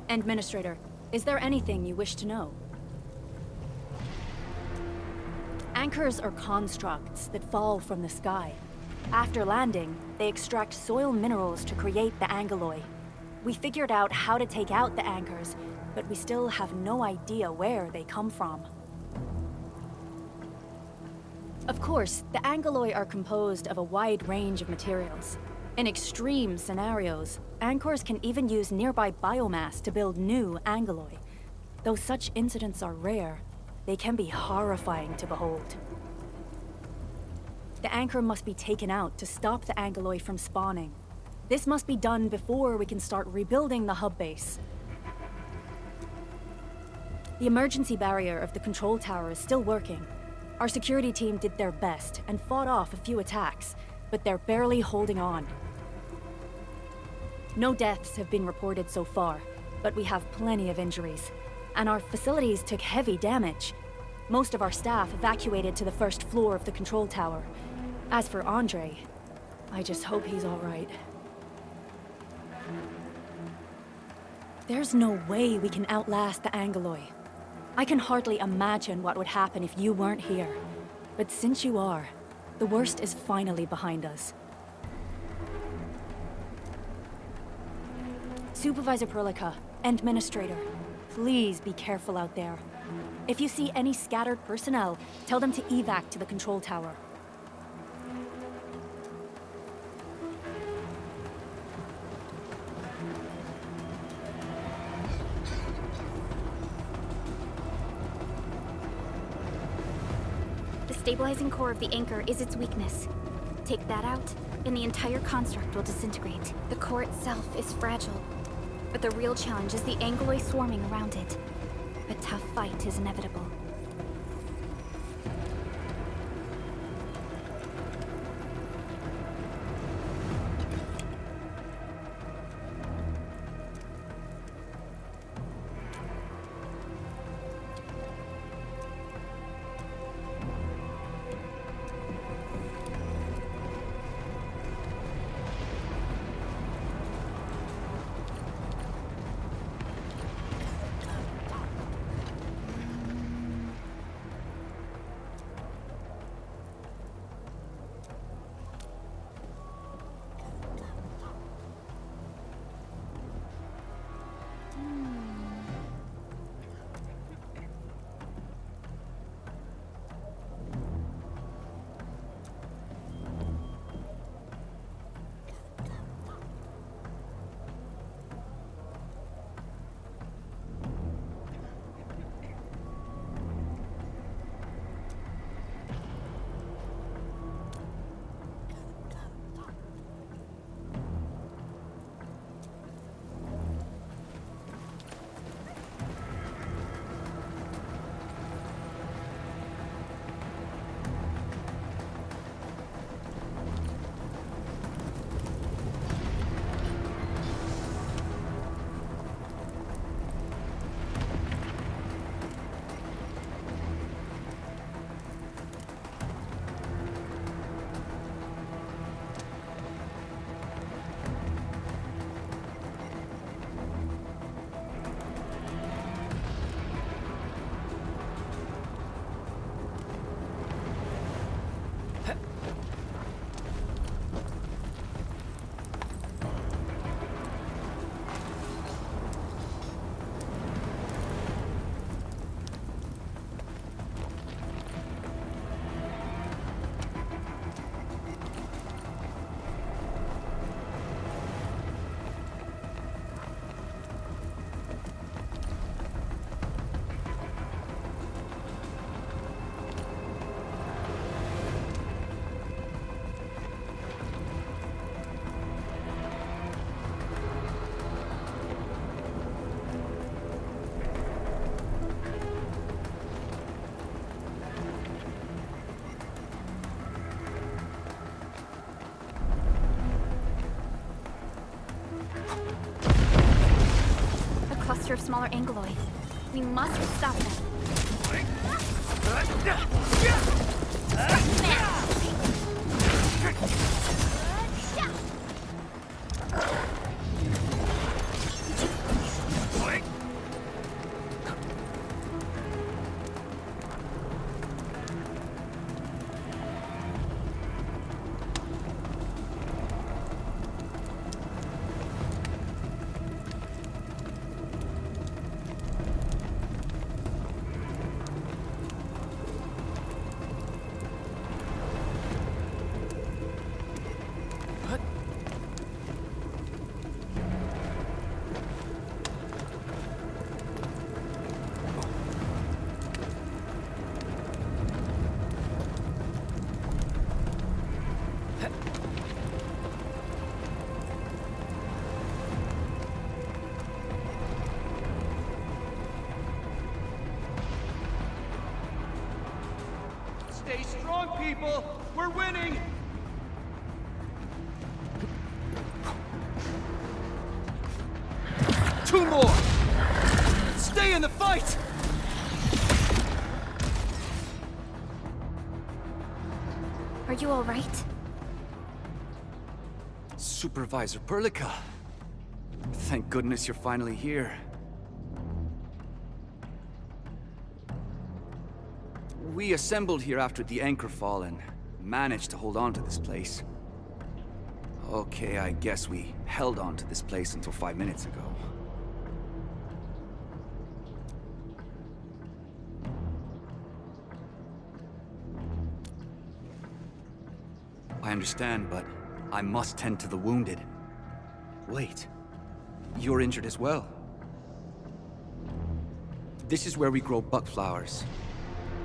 Administrator, is there anything you wish to know? Anchors are constructs that fall from the sky. After landing, they extract soil minerals to create the angeloi. We figured out how to take out the anchors, but we still have no idea where they come from. Of course, the angeloi are composed of a wide range of materials. In extreme scenarios, anchors can even use nearby biomass to build new angeloi. Though such incidents are rare, they can be horrifying to behold. The anchor must be taken out to stop the angeloi from spawning. This must be done before we can start rebuilding the hub base. The emergency barrier of the control tower is still working. Our security team did their best and fought off a few attacks, but they're barely holding on. No deaths have been reported so far, but we have plenty of injuries, and our facilities took heavy damage. Most of our staff evacuated to the first floor of the control tower. As for Andre, I just hope he's all right. There's no way we can outlast the angeloi. I can hardly imagine what would happen if you weren't here. But since you are, the worst is finally behind us. Supervisor Perlica, Administrator, please be careful out there. If you see any scattered personnel, tell them to evac to the control tower. The stabilizing core of the anchor is its weakness. Take that out, and the entire construct will disintegrate. The core itself is fragile, but the real challenge is the angeloi swarming around it. A tough fight is inevitable. Of smaller angeloi. We must stop them. strong, people! We're winning! Two more! Stay in the fight! Are you all right? Supervisor Perlica. Thank goodness you're finally here. We assembled here after the anchor fall and managed to hold on to this place. Okay, I guess we held on to this place until 5 minutes ago. I understand, but I must tend to the wounded. Wait, you're injured as well. This is where we grow buckflowers.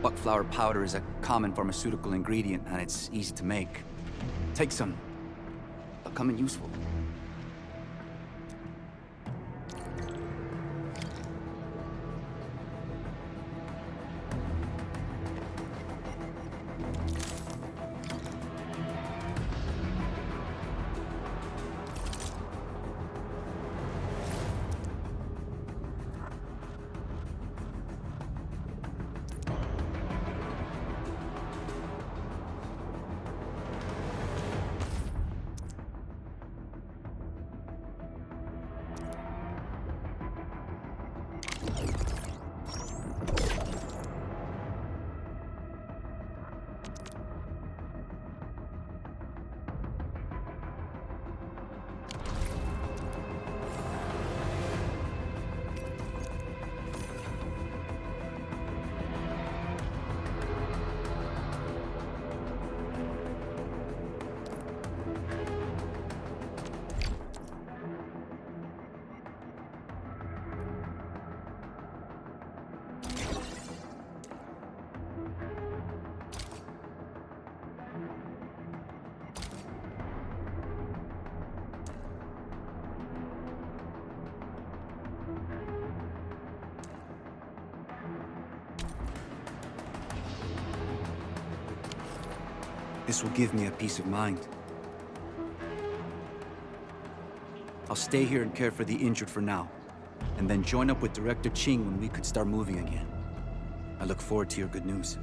Buckflower powder is a common pharmaceutical ingredient, and it's easy to make. Take some. They'll come in useful. This will give me a peace of mind. I'll stay here and care for the injured for now, and then join up with Director Ching when we could start moving again. I look forward to your good news.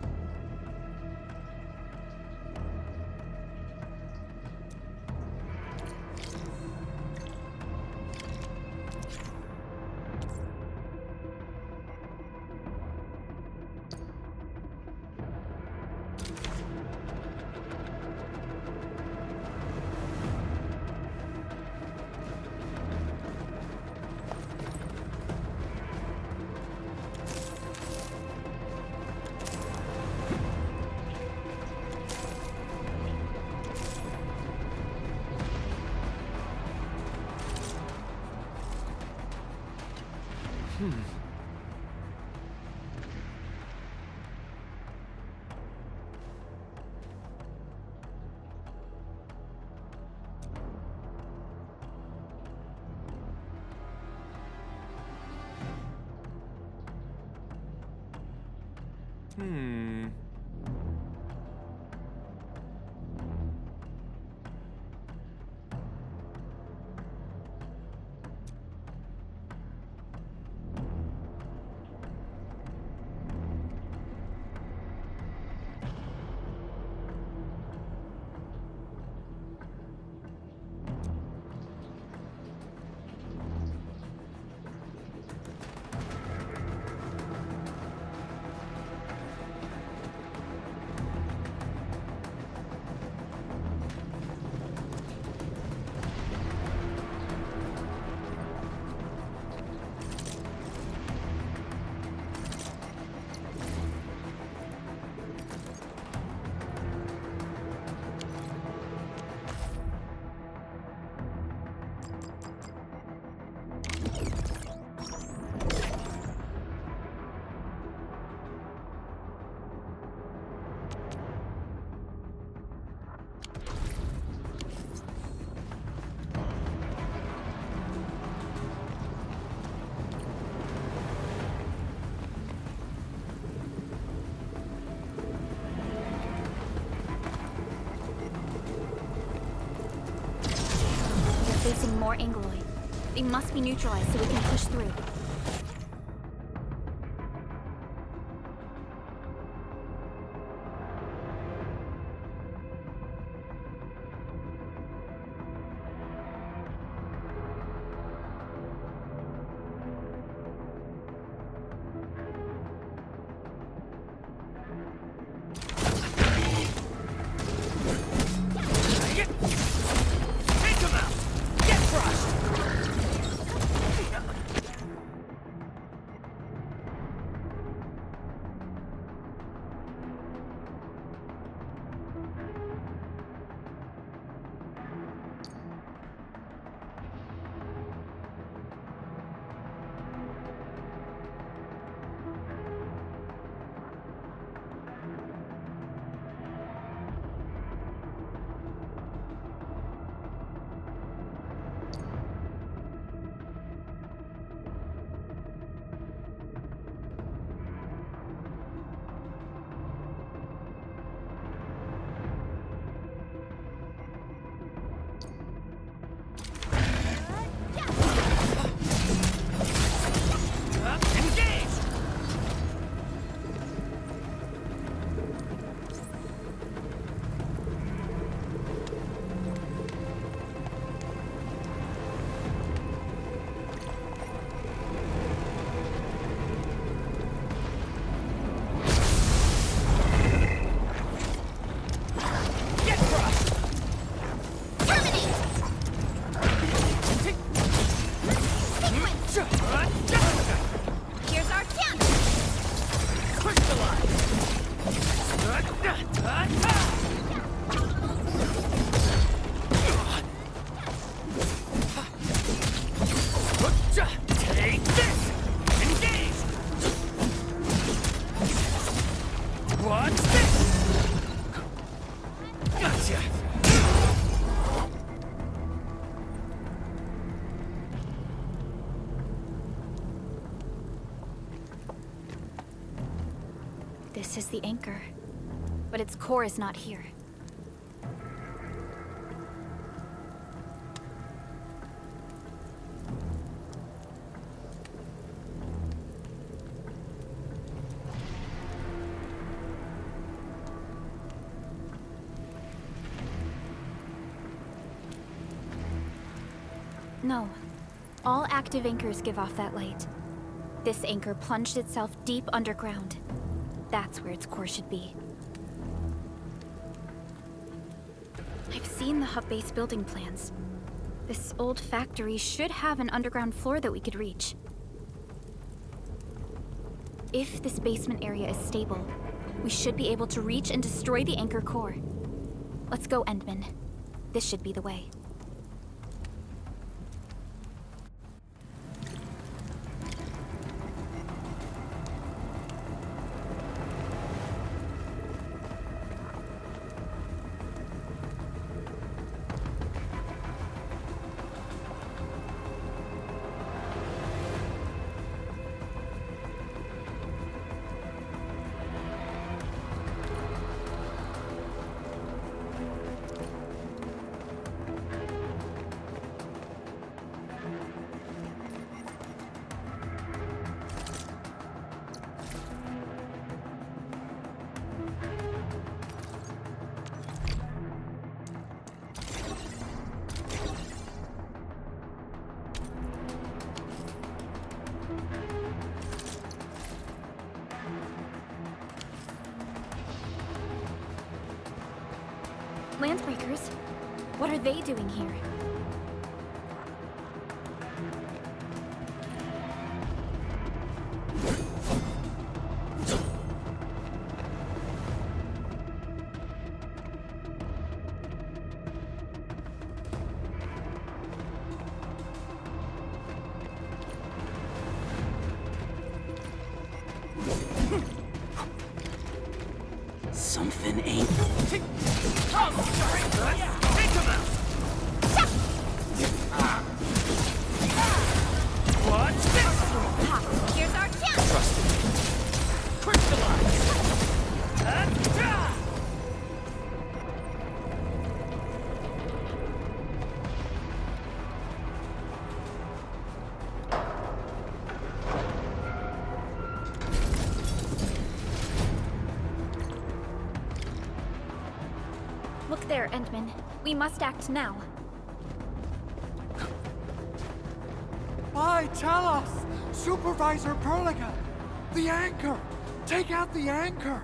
more Angoloi. They must be neutralized so we can push through. This is the anchor, but its core is not here. No. All active anchors give off that light. This anchor plunged itself deep underground. That's where its core should be. I've seen the hub base building plans. This old factory should have an underground floor that we could reach. If this basement area is stable, we should be able to reach and destroy the anchor core. Let's go, Endman. This should be the way. Landbreakers? What are they doing here? Something ain't... Here's our chance! Look there, Endman. We must act now. Why, tell us! Supervisor Perlica! The anchor! Take out the anchor!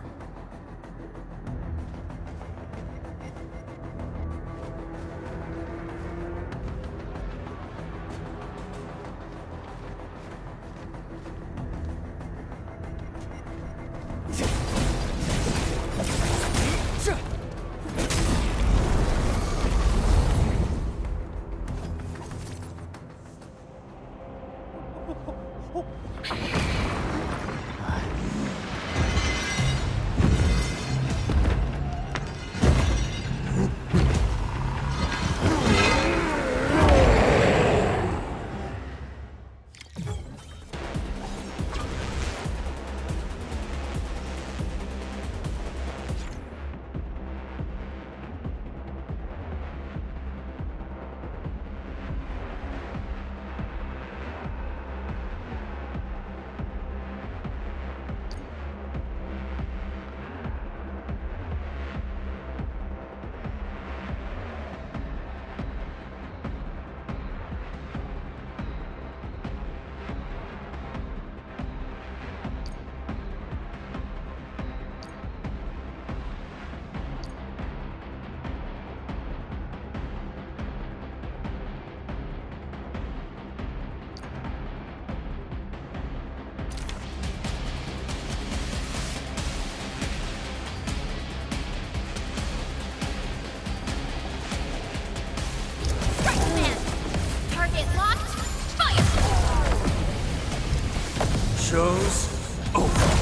Show's over.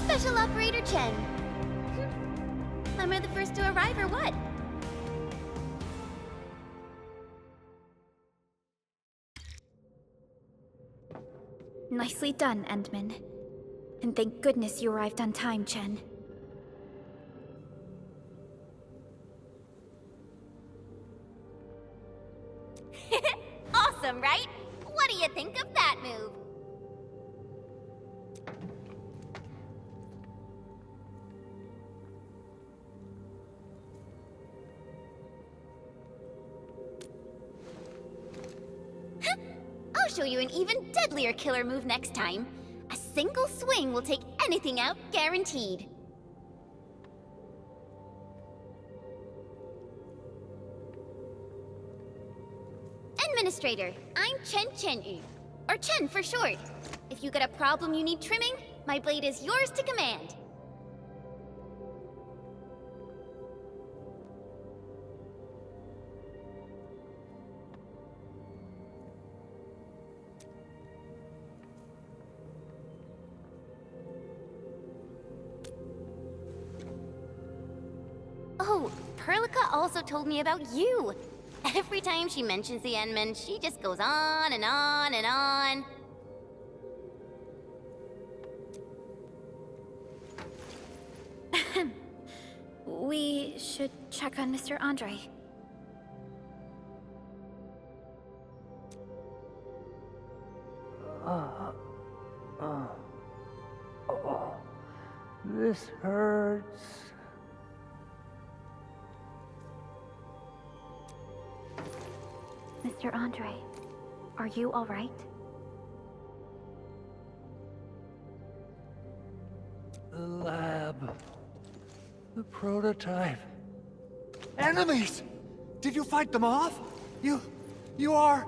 Special Operator Chen. Am I the first to arrive or what? Nicely done, Endman. And thank goodness you arrived on time, Chen. Awesome, right? What do you think of that move? I'll show you an even deadlier killer move next time. A single swing will take anything out, guaranteed. Administrator, I'm Chen Chen-yu, or Chen for short. If you got a problem you need trimming, my blade is yours to command. Oh, Perlica also told me about you. Every time she mentions the Endman, she just goes on and on and on. We should check on Mr. Andre. This hurts. Mr. Andre, are you all right? The lab. The prototype. Enemies! Did you fight them off? You are...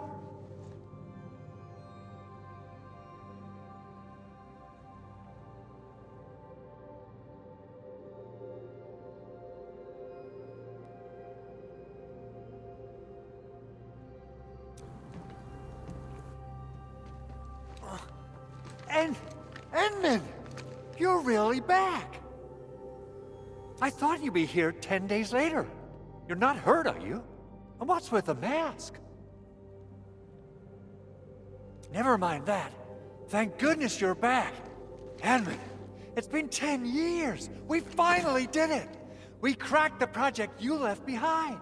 Enman! You're really back! I thought you'd be here 10 days later. You're not hurt, are you? And what's with the mask? Never mind that. Thank goodness you're back. Enman, it's been 10 years. We finally did it. We cracked the project you left behind.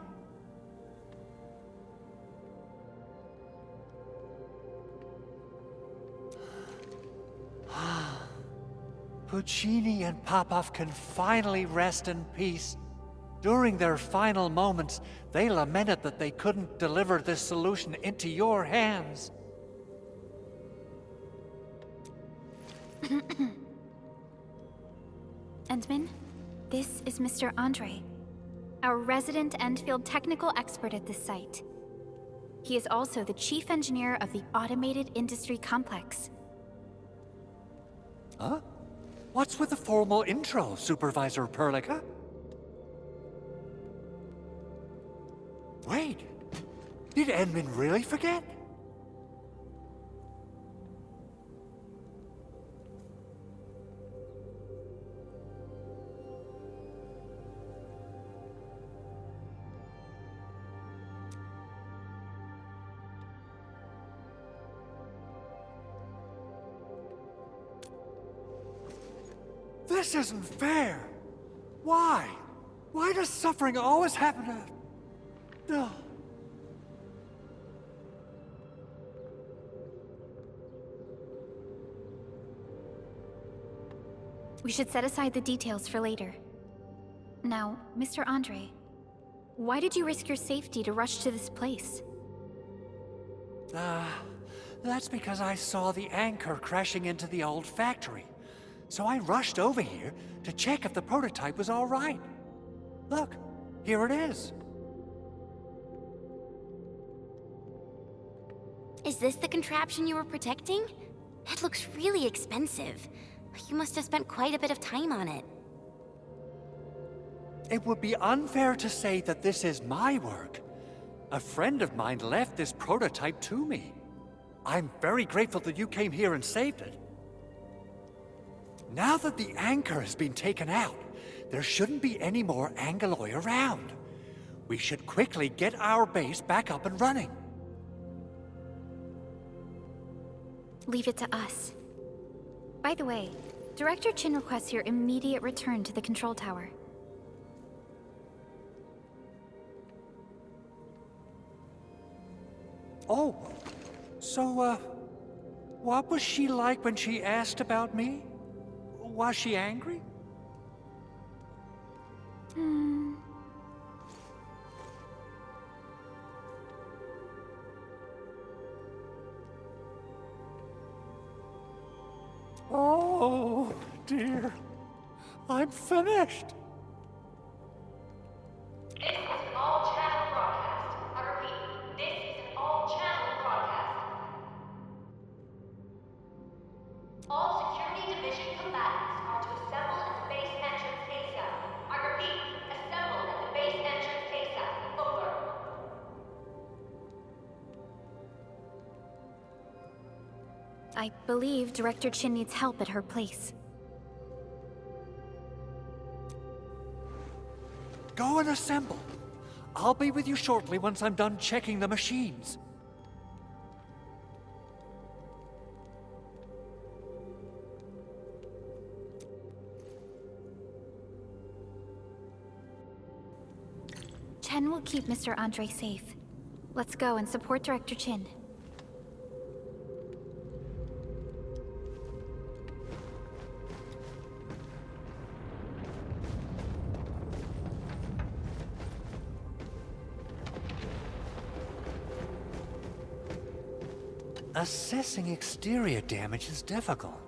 Puccini and Popov can finally rest in peace. During their final moments, they lamented that they couldn't deliver this solution into your hands. Endman, this is Mr. Andre, our resident Enfield technical expert at this site. He is also the chief engineer of the Automated Industry Complex. Huh? What's with the formal intro, Supervisor Perlica? Wait, did Enman really forget? This isn't fair. Why? Why does suffering always happen to... No. We should set aside the details for later. Now, Mr. Andre, why did you risk your safety to rush to this place? That's because I saw the anchor crashing into the old factory. So I rushed over here to check if the prototype was all right. Look, here it is. Is this the contraption you were protecting? It looks really expensive. You must have spent quite a bit of time on it. It would be unfair to say that this is my work. A friend of mine left this prototype to me. I'm very grateful that you came here and saved it. Now that the anchor has been taken out, there shouldn't be any more Angaloi around. We should quickly get our base back up and running. Leave it to us. By the way, Director Chin requests your immediate return to the control tower. Oh, so, what was she like when she asked about me? Was she angry? Oh, dear. I'm finished. This is an all-channel broadcast. I repeat, this is an all-channel broadcast. All security division combatants are to assemble at the base entrance ASAP. I repeat, assemble at the base entrance ASAP. Over. I believe Director Chin needs help at her place. Go and assemble. I'll be with you shortly once I'm done checking the machines. Chen will keep Mr. Andre safe. Let's go and support Director Chin. Assessing exterior damage is difficult.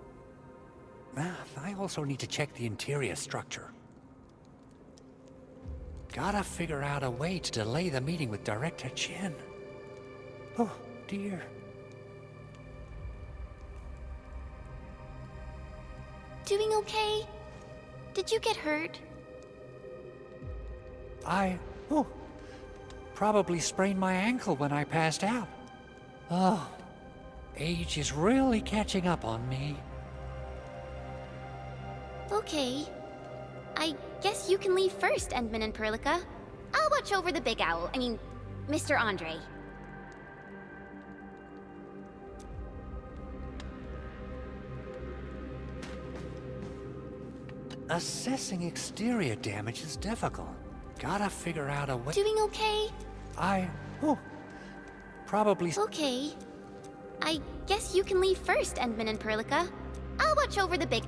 I also need to check the interior structure. Gotta figure out a way to delay the meeting with Director Chin. Oh, dear. Doing okay? Did you get hurt? Probably sprained my ankle when I passed out. Oh, age is really catching up on me. Okay. I guess you can leave first, Edmund and Perlica. I'll watch over the Big Owl. I mean, Mr. Andre. Assessing exterior damage is difficult. Gotta figure out a way. Doing okay? Probably. Okay. I guess you can leave first, Edmund and Perlica. I'll watch over the Big...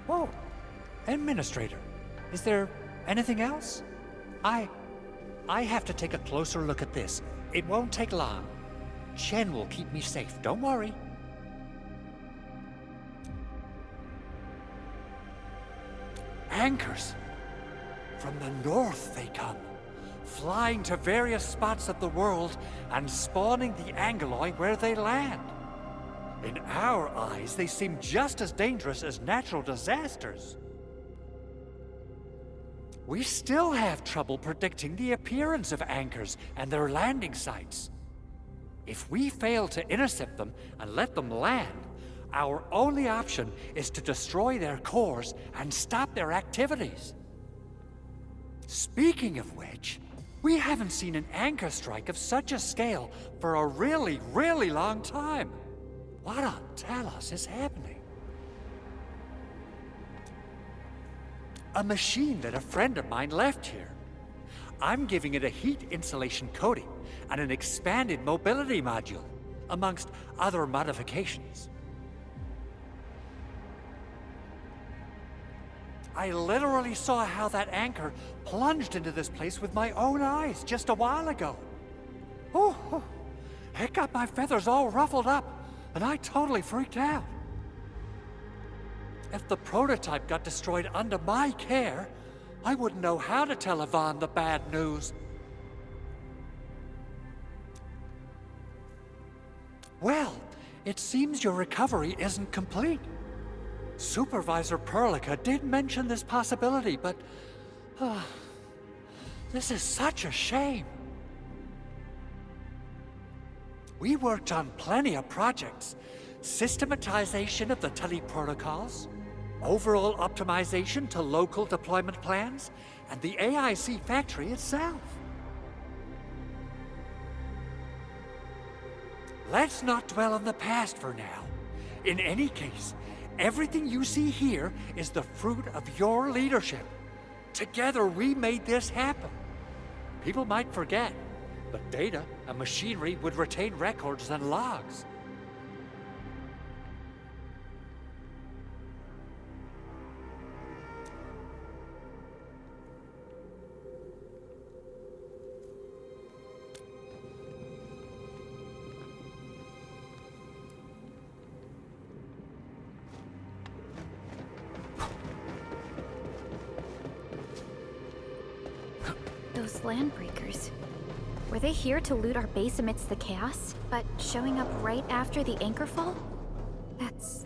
Whoa! Administrator, is there anything else? I have to take a closer look at this. It won't take long. Chen will keep me safe, don't worry. Anchors! From the north they come, flying to various spots of the world and spawning the Angeloi where they land. In our eyes, they seem just as dangerous as natural disasters. We still have trouble predicting the appearance of anchors and their landing sites. If we fail to intercept them and let them land, our only option is to destroy their cores and stop their activities. Speaking of which, we haven't seen an anchor strike of such a scale for a really, really long time. What on Talos is happening? A machine that a friend of mine left here. I'm giving it a heat insulation coating and an expanded mobility module, amongst other modifications. I literally saw how that anchor plunged into this place with my own eyes just a while ago. Oh, it got my feathers all ruffled up, and I totally freaked out. If the prototype got destroyed under my care, I wouldn't know how to tell Yvonne the bad news. Well, it seems your recovery isn't complete. Supervisor Perlica did mention this possibility, but... this is such a shame. We worked on plenty of projects. Systematization of the tele-protocols, overall optimization to local deployment plans, and the AIC factory itself. Let's not dwell on the past for now. In any case, everything you see here is the fruit of your leadership. Together, we made this happen. People might forget, but data and machinery would retain records and logs. Those landbreakers. Were they here to loot our base amidst the chaos, but showing up right after the anchor fall? That's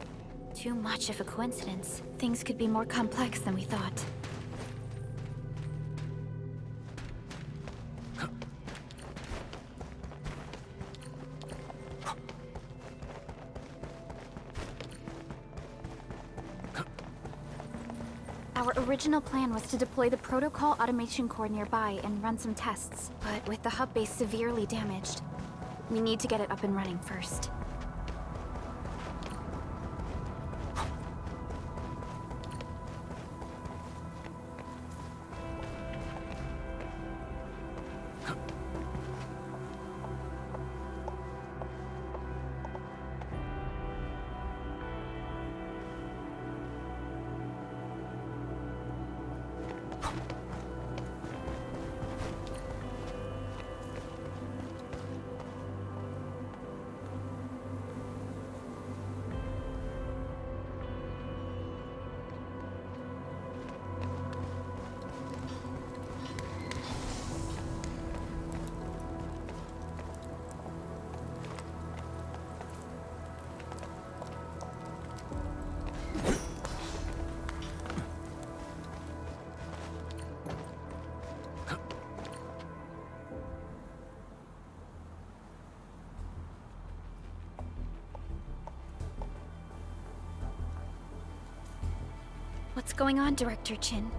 too much of a coincidence. Things could be more complex than we thought. Our original plan was to deploy the protocol automation core nearby and run some tests, but with the hub base severely damaged, we need to get it up and running first. What's going on, Director Chin?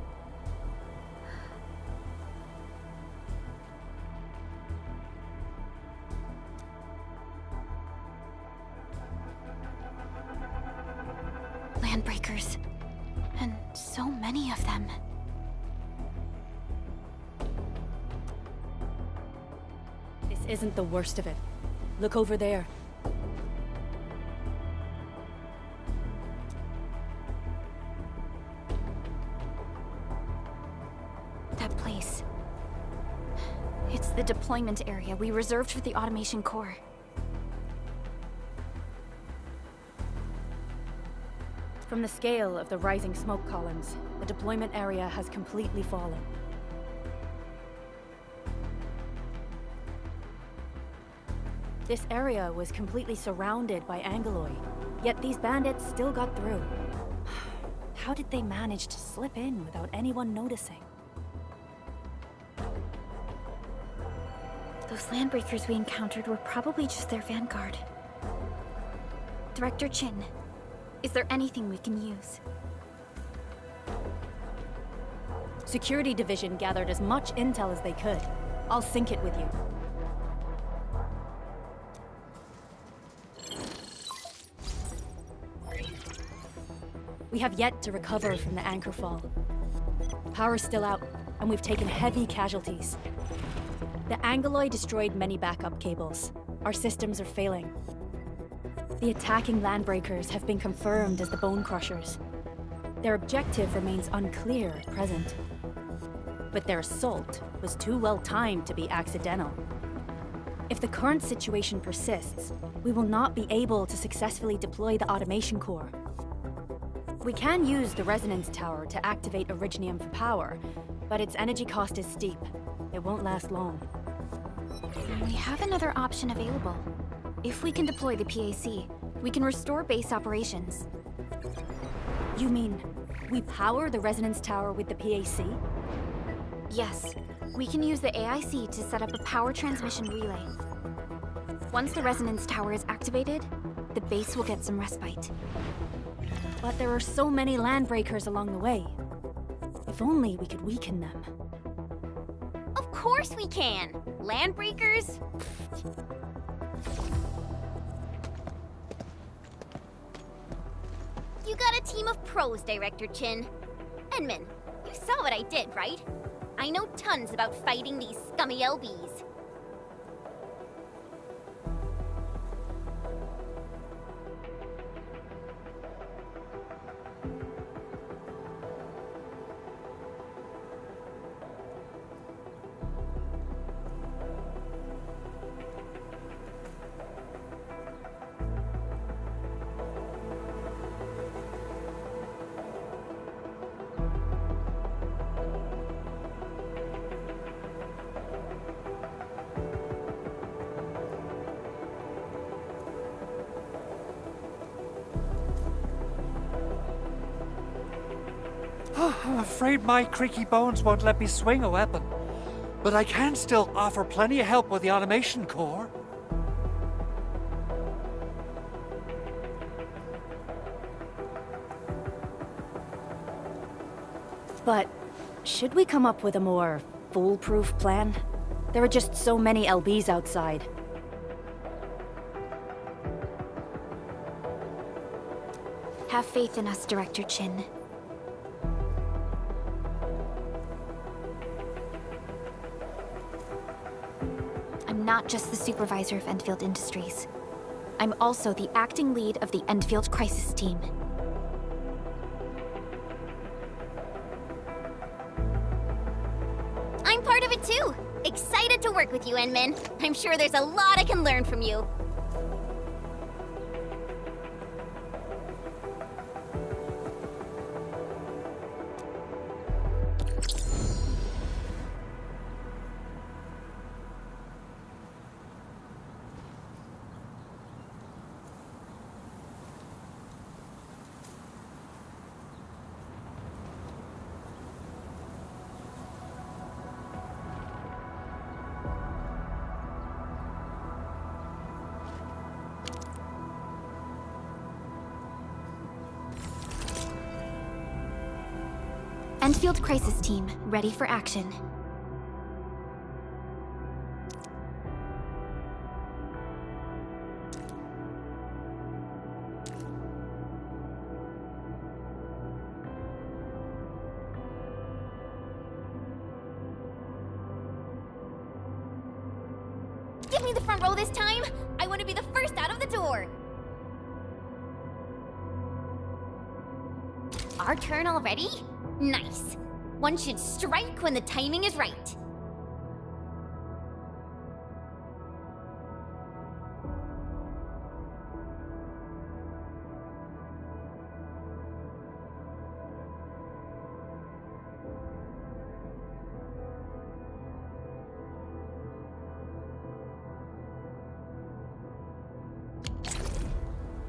Landbreakers. And so many of them. This isn't the worst of it. Look over there. That place. It's the deployment area we reserved for the Automation Core. From the scale of the rising smoke columns, the deployment area has completely fallen. This area was completely surrounded by Angeloi, yet these bandits still got through. How did they manage to slip in without anyone noticing? Those landbreakers we encountered were probably just their vanguard. Director Chin, is there anything we can use? Security Division gathered as much intel as they could. I'll sync it with you. We have yet to recover from the anchor fall. Power's still out, and we've taken heavy casualties. The Angeloi destroyed many backup cables. Our systems are failing. The attacking landbreakers have been confirmed as the Bone Crushers. Their objective remains unclear at present. But their assault was too well timed to be accidental. If the current situation persists, we will not be able to successfully deploy the Automation Core. We can use the Resonance Tower to activate Originium for power, but its energy cost is steep. It won't last long. We have another option available. If we can deploy the PAC, we can restore base operations. You mean, we power the Resonance Tower with the PAC? Yes, we can use the AIC to set up a power transmission relay. Once the Resonance Tower is activated, the base will get some respite. But there are so many landbreakers along the way. If only we could weaken them. Of course we can! Landbreakers? You got a team of pros, Director Chin. Enman, you saw what I did, right? I know tons about fighting these scummy LBs. I'm afraid my creaky bones won't let me swing a weapon. But I can still offer plenty of help with the Automation Core. But should we come up with a more foolproof plan? There are just so many LBs outside. Have faith in us, Director Chin. I'm not just the supervisor of Enfield Industries. I'm also the acting lead of the Enfield Crisis Team. I'm part of it too! Excited to work with you, Enman. I'm sure there's a lot I can learn from you. Enfield Crisis Team, ready for action. Give me the front row this time! I want to be the first out of the door! Our turn already? Nice. One should strike when the timing is right.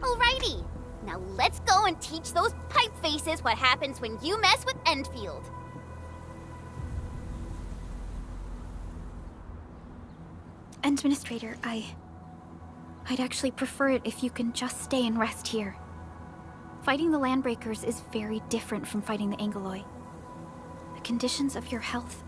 Alrighty. Now let's go and teach those pipe faces what happens when you mess with Enfield. Administrator, I'd actually prefer it if you can just stay and rest here. Fighting the Landbreakers is very different from fighting the Angoloi. The conditions of your health...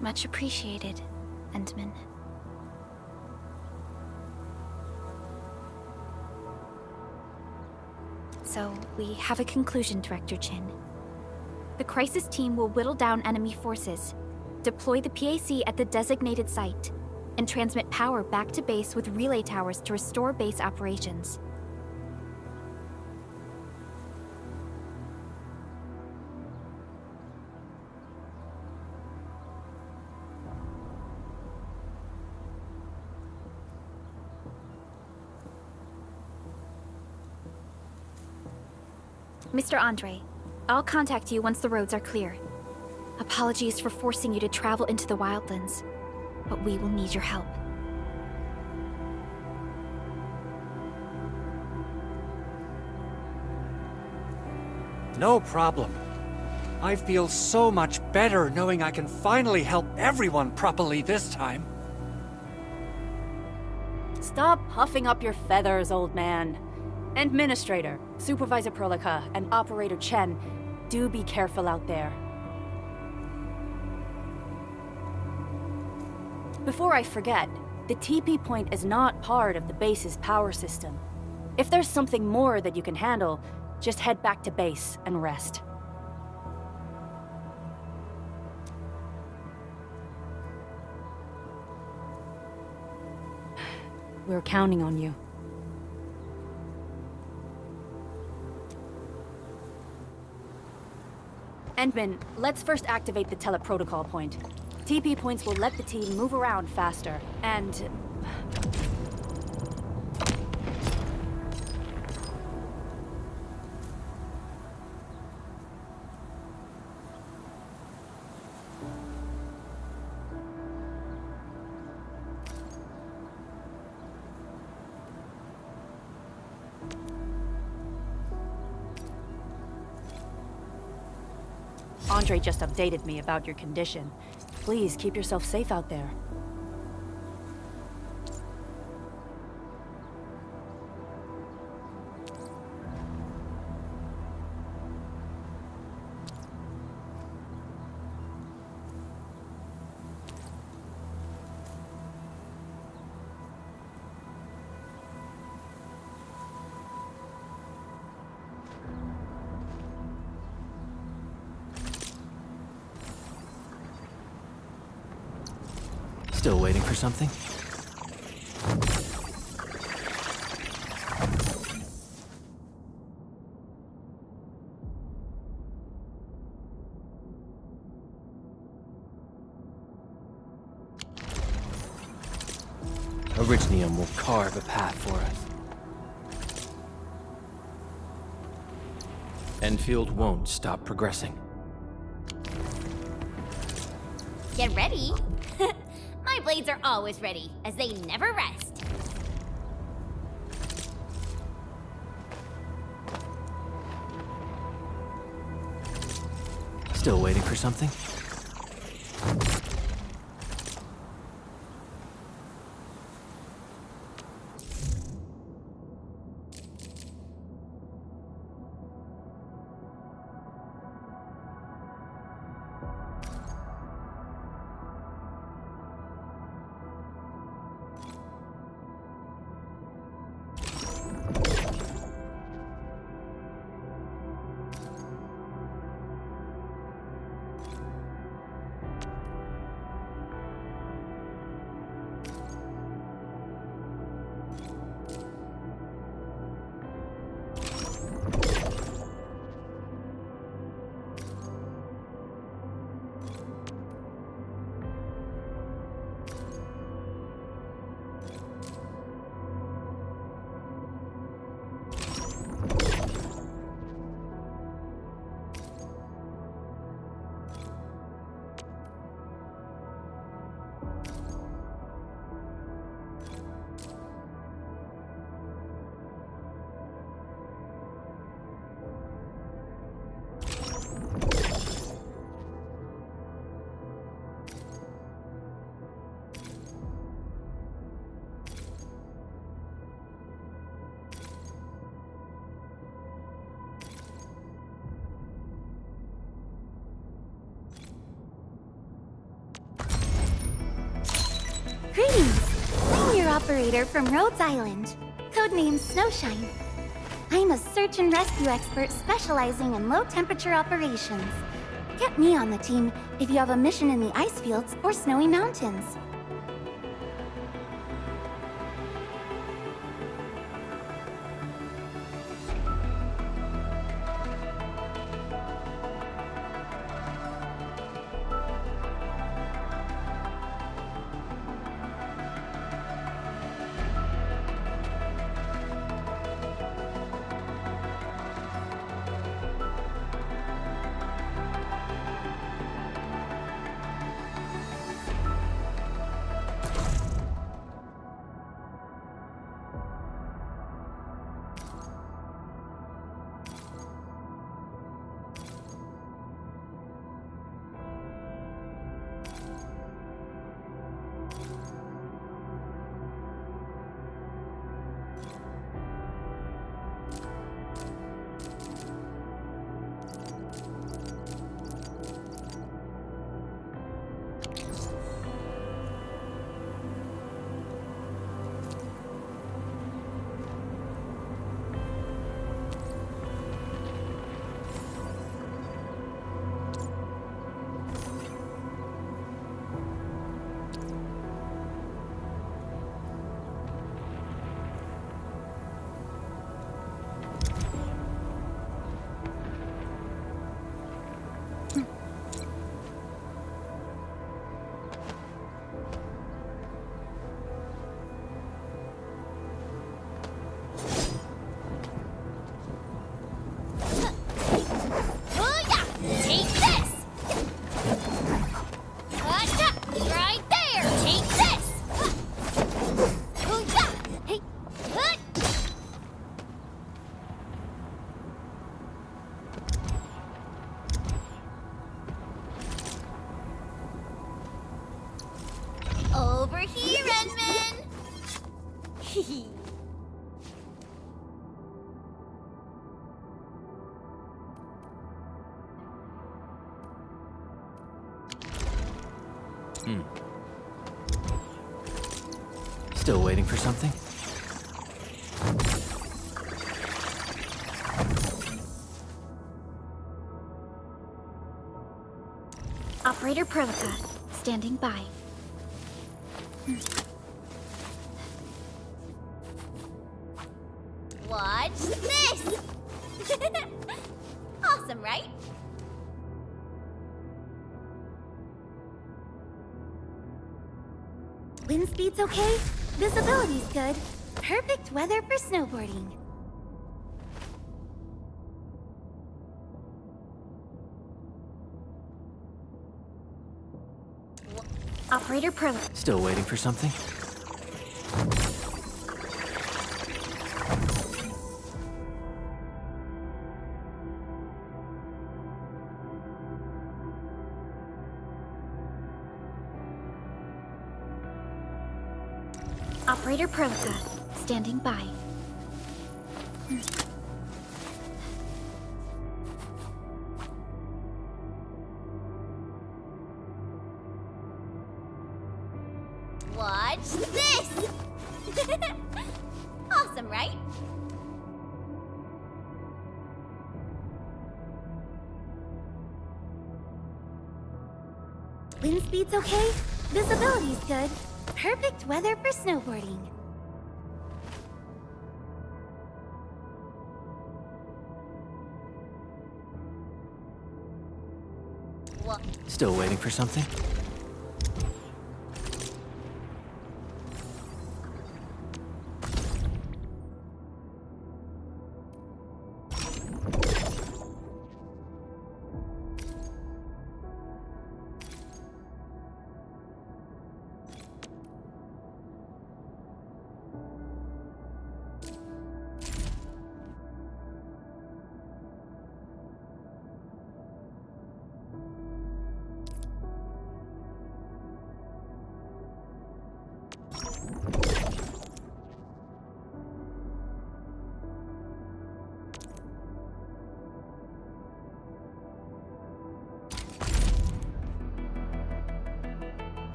Much appreciated, Entman. So, we have a conclusion, Director Chin. The Crisis Team will whittle down enemy forces, deploy the PAC at the designated site, and transmit power back to base with relay towers to restore base operations. Mr. Andre, I'll contact you once the roads are clear. Apologies for forcing you to travel into the wildlands, but we will need your help. No problem. I feel so much better knowing I can finally help everyone properly this time. Stop puffing up your feathers, old man. Administrator, Supervisor Perlica, and Operator Chen, do be careful out there. Before I forget, the TP point is not part of the base's power system. If there's something more that you can handle, just head back to base and rest. We're counting on you. Entman, let's first activate the teleprotocol point. TP points will let the team move around faster, and... Andre just updated me about your condition. Please keep yourself safe out there. Still waiting for something? Orignium will carve a path for us. Enfield won't stop progressing. Get ready. My blades are always ready, as they never rest. Still waiting for something? Greetings! I'm your operator from Rhodes Island, codenamed Snowshine. I'm a search and rescue expert specializing in low-temperature operations. Get me on the team if you have a mission in the ice fields or snowy mountains. Over here, Redman! Still waiting for something? Operator Prolica, standing by. Watch this! Awesome, right? Wind speed's okay? Visibility's good. Perfect weather for snowboarding. Operator Prolica. Still waiting for something? Operator Prolica, standing by. Watch this! Awesome, right? Wind speed's okay? Visibility's good. Perfect weather for snowboarding. What? Still waiting for something?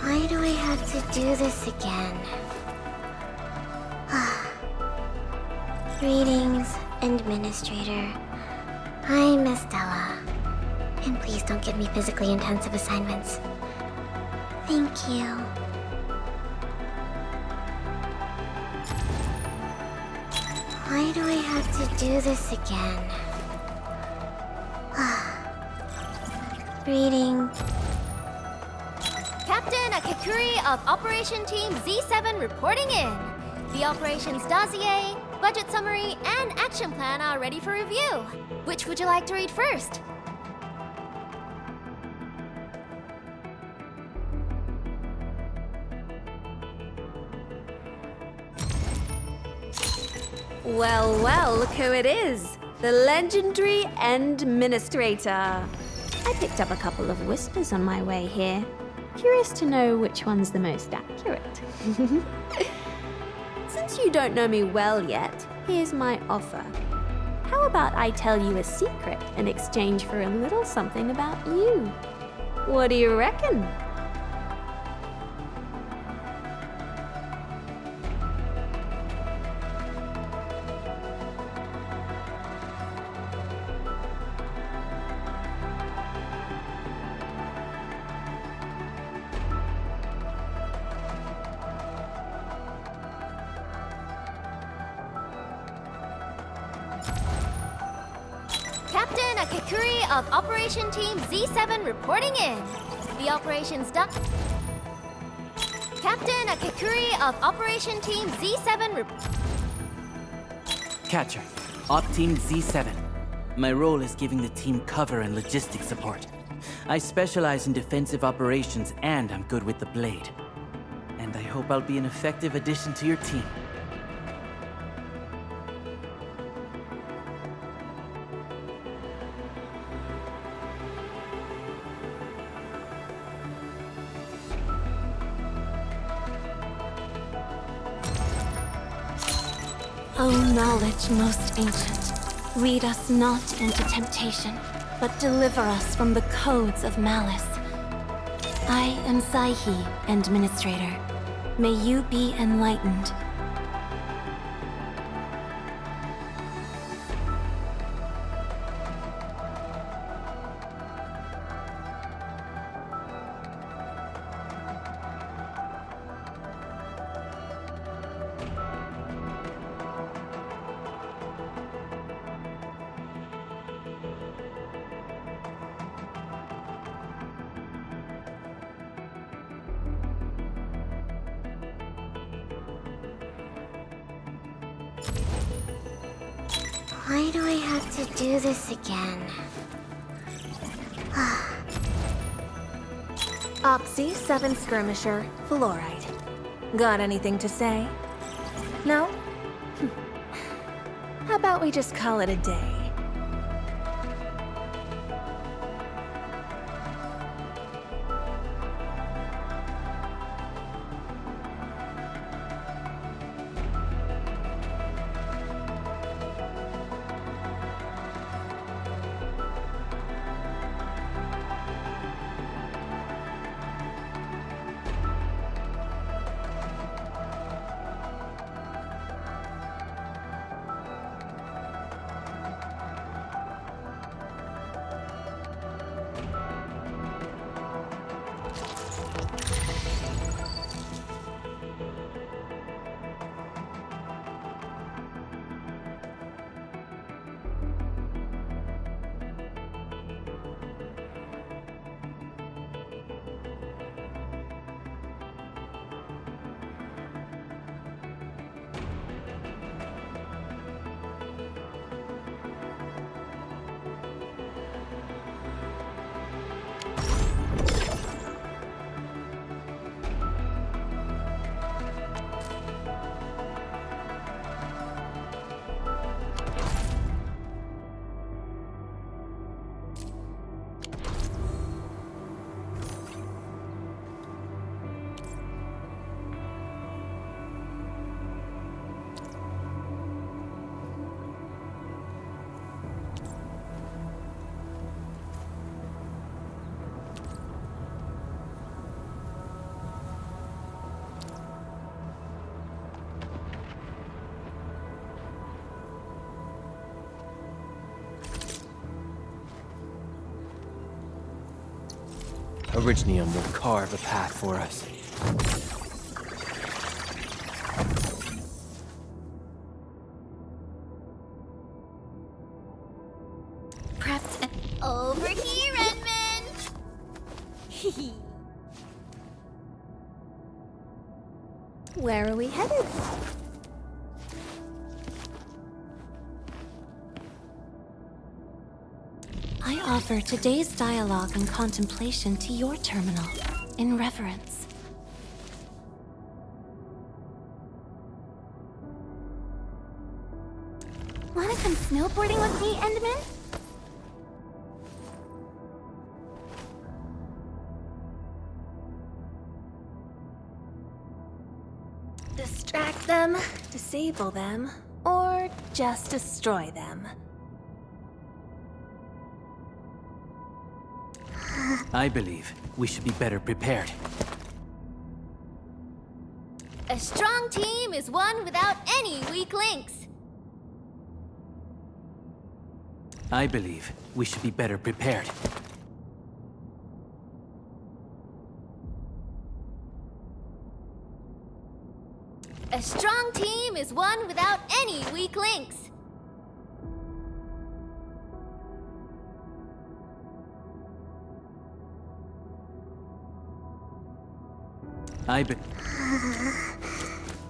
Why do I have to do this again? Greetings, Administrator. I'm Estella. And please don't give me physically intensive assignments. Thank you. Why do I have to do this again? Greetings. Captain Akakuri of Operation Team Z7 reporting in. The operations dossier, budget summary, and action plan are ready for review. Which would you like to read first? Well, well, look who it is. The legendary Administrator. I picked up a couple of whispers on my way here. Curious to know which one's the most accurate. Since you don't know me well yet, here's my offer. How about I tell you a secret in exchange for a little something about you? What do you reckon? Captain Akakuri of Operation Team Z7 reporting in. The operations Captain Akakuri of Operation Team Z7 Catcher, Op Team Z7. My role is giving the team cover and logistics support. I specialize in defensive operations and I'm good with the blade. And I hope I'll be an effective addition to your team. O knowledge most ancient, lead us not into temptation, but deliver us from the codes of malice. I am Saihi, Administrator. May you be enlightened. Why do I have to do this again? Oxy 7 Skirmisher, Fluoride. Got anything to say? No? How about we just call it a day? Orignium will carve a path for us. Prepped and over here, Edmund! Where are we headed? I offer today's dialogue and contemplation to your terminal, in reverence. Wanna come snowboarding with me, Endman? Distract them, disable them, or just destroy them. I believe we should be better prepared. A strong team is one without any weak links. I believe we should be better prepared. A strong team is one without any weak links.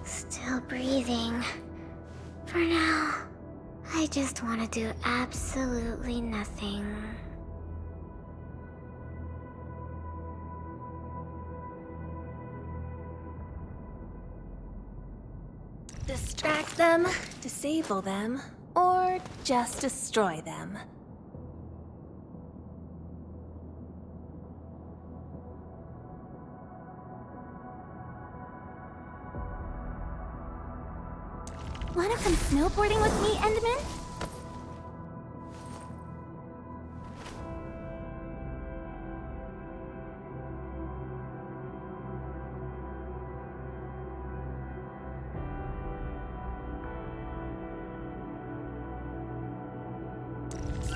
Still breathing. For now, I just want to do absolutely nothing. Distract them, disable them, or just destroy them. Wanna come snowboarding with me, Endman?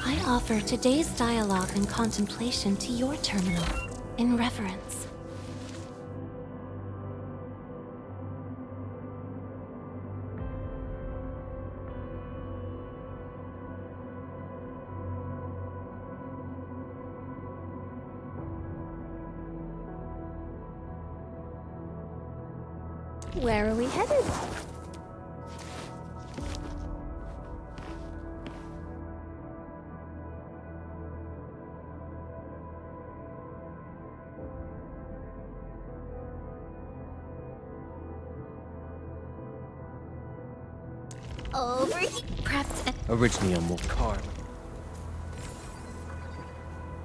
I offer today's dialogue and contemplation to your terminal, in reverence. Where are we headed? Over here. Prepped and Originally, I'm more carve